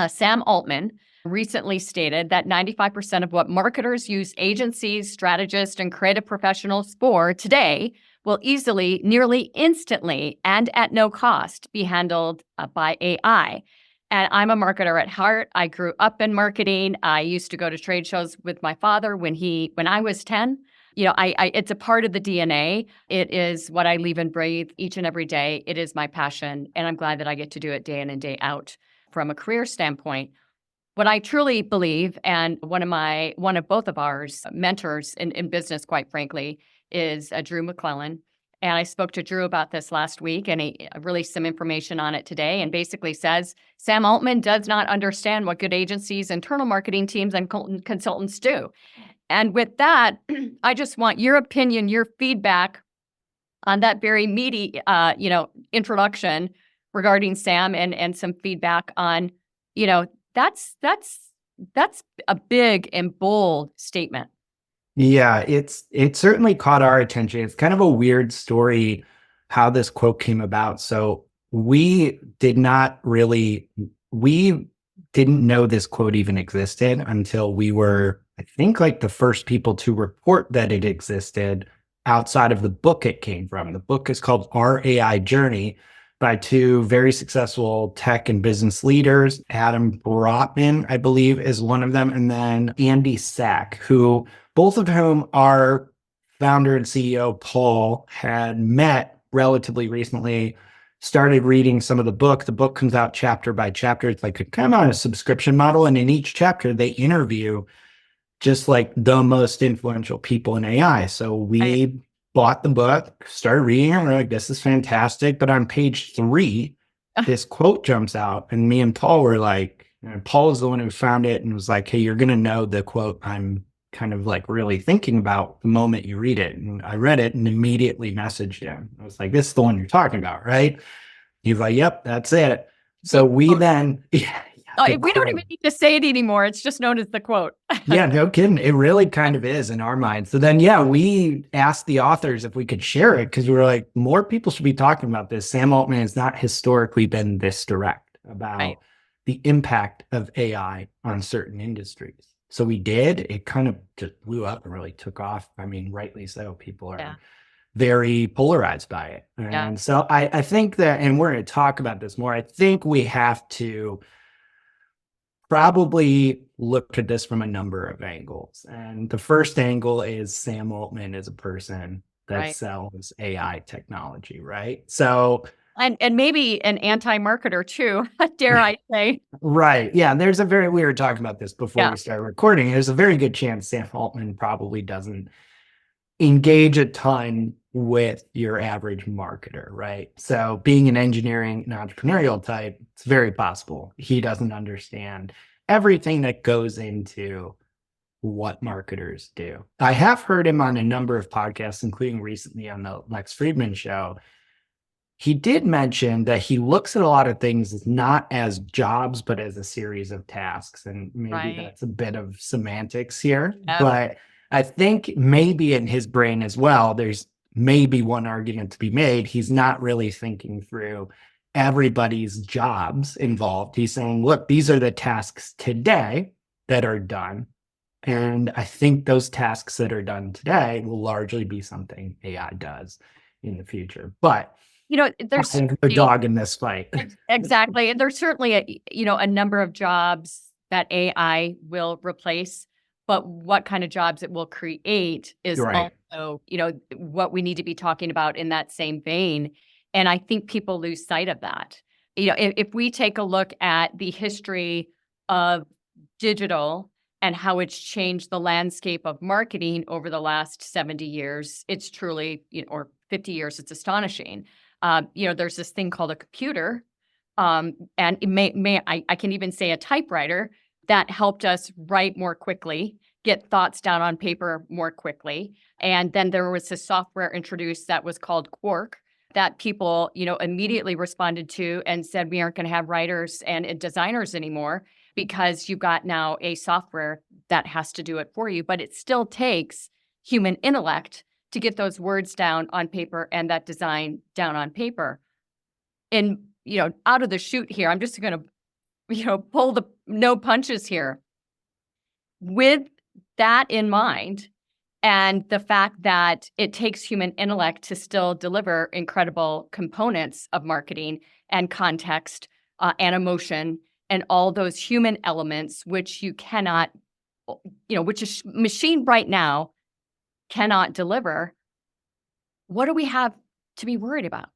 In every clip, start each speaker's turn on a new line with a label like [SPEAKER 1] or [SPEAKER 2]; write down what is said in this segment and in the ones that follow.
[SPEAKER 1] Sam Altman recently stated that 95% of what marketers use agencies, strategists, and creative professionals for today will easily, nearly instantly, and at no cost be handled by AI. And I'm a marketer at heart. I grew up in marketing. I used to go to trade shows with my father when I was 10. It's a part of the DNA. It is what I live and breathe each and every day. It is my passion, and I'm glad that I get to do it day in and day out. From a career standpoint, what I truly believe, and one of both of ours mentors in business, quite frankly, is Drew McClellan. And I spoke to Drew about this last week, and he released some information on it today, and basically says Sam Altman does not understand what good agencies, internal marketing teams, and consultants do. And with that, I just want your opinion, your feedback on that very meaty, introduction regarding Sam, and some feedback on, that's a big and bold statement.
[SPEAKER 2] Yeah, it certainly caught our attention. It's kind of a weird story how this quote came about. So we didn't know this quote even existed until we were, I think, like the first people to report that it existed outside of the book it came from. The book is called Our AI Journey by two very successful tech and business leaders. Adam Brotman, I believe, is one of them, and then Andy Sack, who both of whom our founder and CEO, Paul, had met relatively recently, started reading some of the book. The book comes out chapter by chapter. It's like kind of on a subscription model. And in each chapter, they interview just like the most influential people in AI. So we bought the book, started reading it. We're like, this is fantastic. But on page 3, this quote jumps out. And me and Paul were like, Paul is the one who found it and was like, hey, you're going to know the quote I'm kind of like really thinking about the moment you read it. And I read it and immediately messaged him. I was like, this is the one you're talking about, right? He's like, yep, that's it. So we then,
[SPEAKER 1] we don't even need to say it anymore. It's just known as the quote.
[SPEAKER 2] Yeah, no kidding. It really kind of is in our minds. So then, yeah, we asked the authors if we could share it because we were like, more people should be talking about this. Sam Altman has not historically been this direct about the impact of AI on certain industries. So we did. It kind of just blew up and really took off. I mean, rightly so. People are very polarized by it. And so I think that, and we're going to talk about this more, I think we have to probably look at this from a number of angles. And the first angle is Sam Altman is a person that sells AI technology, right? So
[SPEAKER 1] and maybe an anti-marketer too, dare I say.
[SPEAKER 2] Right. Yeah. We were talking about this before we started recording. There's a very good chance Sam Altman probably doesn't engage a ton with your average marketer, right? So being an engineering and entrepreneurial type, it's very possible he doesn't understand everything that goes into what marketers do. I have heard him on a number of podcasts, including recently on the Lex Fridman show. He did mention that he looks at a lot of things not as jobs, but as a series of tasks. And maybe that's a bit of semantics here, but I think maybe in his brain as well, there's maybe one argument to be made. He's not really thinking through everybody's jobs involved. He's saying, look, these are the tasks today that are done. And I think those tasks that are done today will largely be something AI does in the future. But
[SPEAKER 1] there's
[SPEAKER 2] a dog in this fight.
[SPEAKER 1] Exactly. And there's certainly a number of jobs that AI will replace, but what kind of jobs it will create is also, what we need to be talking about in that same vein. And I think people lose sight of that. If we take a look at the history of digital and how it's changed the landscape of marketing over the last 70 years, it's truly, or 50 years, it's astonishing. There's this thing called a computer, and I can even say a typewriter that helped us write more quickly, get thoughts down on paper more quickly. And then there was this software introduced that was called Quark that people, immediately responded to and said, we aren't going to have writers and designers anymore because you've got now a software that has to do it for you. But it still takes human intellect to get those words down on paper and that design down on paper. And, out of the chute here, I'm just going to pull the no punches here. With that in mind, and the fact that it takes human intellect to still deliver incredible components of marketing and context, and emotion and all those human elements, which you cannot, which a machine right now cannot deliver. What do we have to be worried about?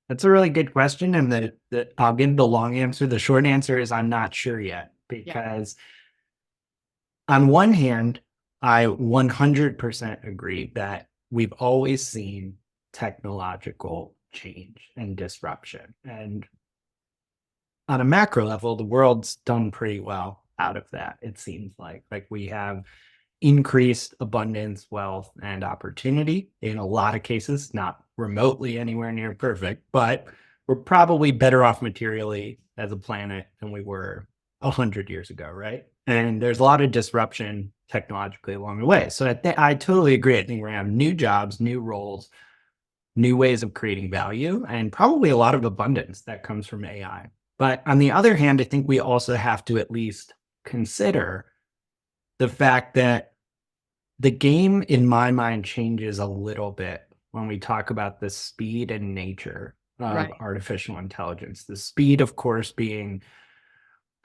[SPEAKER 2] That's a really good question. And I'll give the long answer. The short answer is I'm not sure yet, because on one hand, I 100% agree that we've always seen technological change and disruption. And on a macro level, the world's done pretty well out of that, it seems like. Like, we have increased abundance, wealth, and opportunity in a lot of cases, not remotely anywhere near perfect, but we're probably better off materially as a planet than we were 100 years ago, right? And there's a lot of disruption technologically along the way. So I totally agree. I think we're going to have new jobs, new roles, new ways of creating value, and probably a lot of abundance that comes from AI. But on the other hand, I think we also have to at least consider the fact that the game, in my mind, changes a little bit when we talk about the speed and nature of artificial intelligence. The speed, of course, being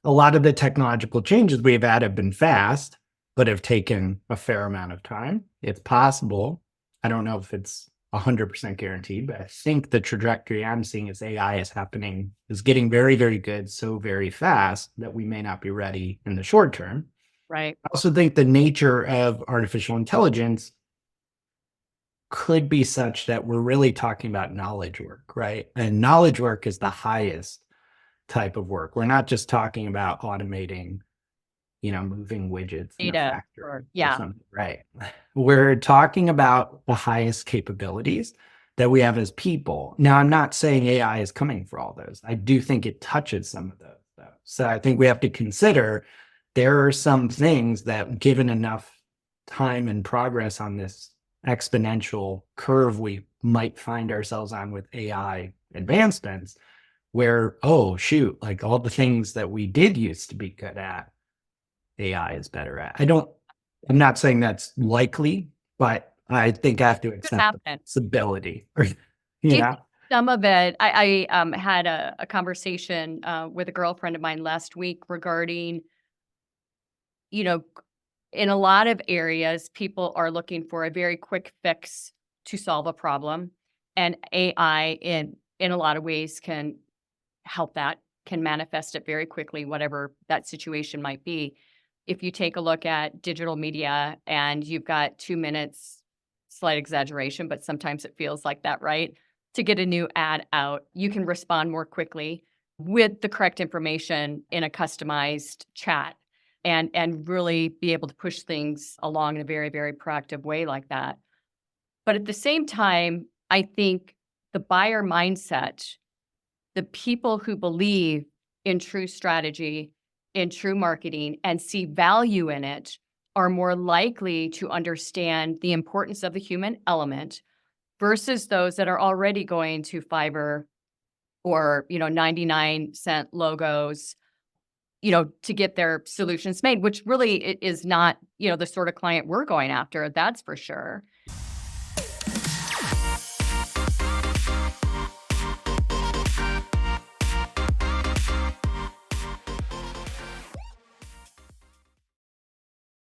[SPEAKER 2] a lot of the technological changes we've had have been fast, but have taken a fair amount of time. It's possible. I don't know if it's 100% guaranteed, but I think the trajectory I'm seeing as AI is getting very, very good so very fast that we may not be ready in the short term.
[SPEAKER 1] Right.
[SPEAKER 2] I also think the nature of artificial intelligence could be such that we're really talking about knowledge work, right? And knowledge work is the highest type of work. We're not just talking about automating, moving widgets in a
[SPEAKER 1] Data
[SPEAKER 2] factory
[SPEAKER 1] or
[SPEAKER 2] something, right? We're talking about the highest capabilities that we have as people. Now, I'm not saying AI is coming for all those. I do think it touches some of those, though. So I think we have to consider there are some things that, given enough time and progress on this exponential curve we might find ourselves on with AI advancements, where, oh, shoot, like all the things that we did used to be good at, AI is better at. I'm not saying that's likely, but I think I have to accept the possibility.
[SPEAKER 1] Some of it, I had a conversation with a girlfriend of mine last week regarding, in a lot of areas, people are looking for a very quick fix to solve a problem. And AI in a lot of ways can help that, can manifest it very quickly, whatever that situation might be. If you take a look at digital media and you've got 2 minutes, slight exaggeration, but sometimes it feels like that, right? To get a new ad out, you can respond more quickly with the correct information in a customized chat and really be able to push things along in a very, very proactive way like that. But at the same time, I think the buyer mindset, the people who believe in true strategy, in true marketing, and see value in it are more likely to understand the importance of the human element versus those that are already going to Fiverr or, 99-cent logos, to get their solutions made, which really is not, the sort of client we're going after, that's for sure.